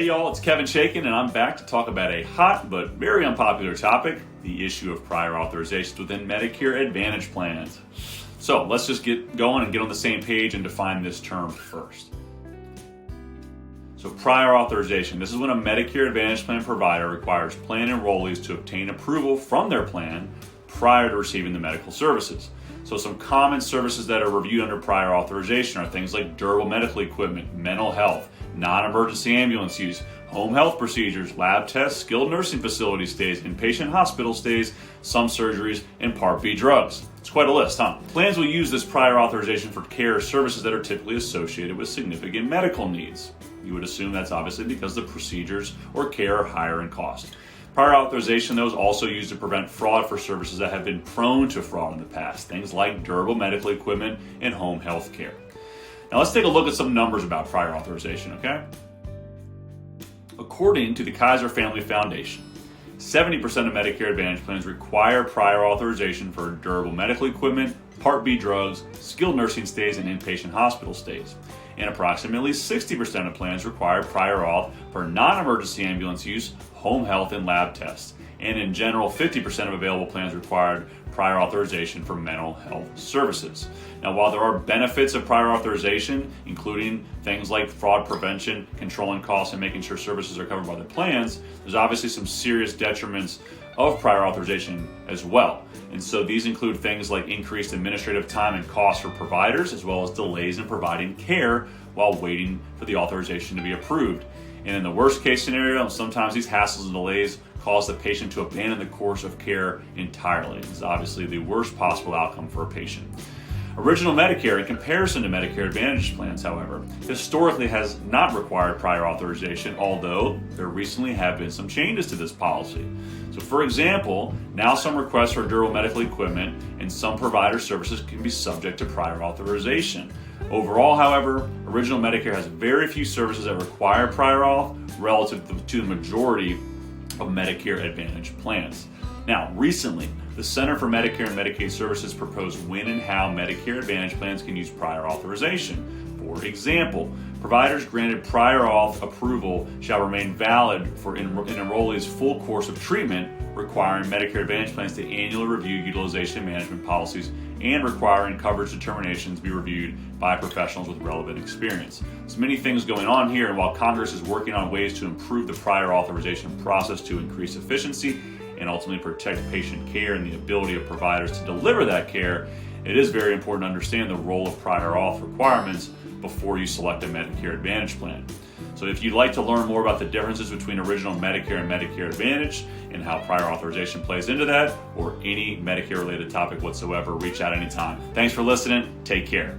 Hey y'all, it's Kevin Shakin, and I'm back to talk about a hot but very unpopular topic, the issue of prior authorizations within Medicare Advantage plans. So let's just get going and get on the same page and define this term first. So prior authorization, this is when a Medicare Advantage plan provider requires plan enrollees to obtain approval from their plan prior to receiving the medical services. So some common services that are reviewed under prior authorization are things like durable medical equipment, mental health, non-emergency ambulance use, home health procedures, lab tests, skilled nursing facility stays, inpatient hospital stays, some surgeries, and Part B drugs. It's quite a list, huh? Plans will use this prior authorization for care or services that are typically associated with significant medical needs. You would assume that's obviously because the procedures or care are higher in cost. Prior authorization, though, is also used to prevent fraud for services that have been prone to fraud in the past, things like durable medical equipment and home health care. Now let's take a look at some numbers about prior authorization, okay? According to the Kaiser Family Foundation, 70% of Medicare Advantage plans require prior authorization for durable medical equipment, Part B drugs, skilled nursing stays, and inpatient hospital stays. And approximately 60% of plans require prior auth for non-emergency ambulance use, home health, and lab tests. And in general, 50% of available plans required prior authorization for mental health services. Now, while there are benefits of prior authorization, including things like fraud prevention, controlling costs, and making sure services are covered by the plans, there's obviously some serious detriments of prior authorization as well. And so these include things like increased administrative time and costs for providers, as well as delays in providing care while waiting for the authorization to be approved. And in the worst case scenario, sometimes these hassles and delays cause the patient to abandon the course of care entirely. This is obviously the worst possible outcome for a patient. Original Medicare, in comparison to Medicare Advantage plans, however, historically has not required prior authorization, although there recently have been some changes to this policy. So for example, now some requests for durable medical equipment and some provider services can be subject to prior authorization. Overall, however, Original Medicare has very few services that require prior auth relative to the majority of Medicare Advantage plans. Now, recently, the Center for Medicare and Medicaid Services proposed when and how Medicare Advantage plans can use prior authorization. For example, providers granted prior auth approval shall remain valid for an enrollee's full course of treatment, requiring Medicare Advantage plans to annually review utilization management policies and requiring coverage determinations be reviewed by professionals with relevant experience. There's many things going on here, and while Congress is working on ways to improve the prior authorization process to increase efficiency and ultimately protect patient care and the ability of providers to deliver that care, it is very important to understand the role of prior auth requirements before you select a Medicare Advantage plan. So if you'd like to learn more about the differences between Original Medicare and Medicare Advantage and how prior authorization plays into that, or any Medicare related topic whatsoever, reach out anytime. Thanks for listening. Take care.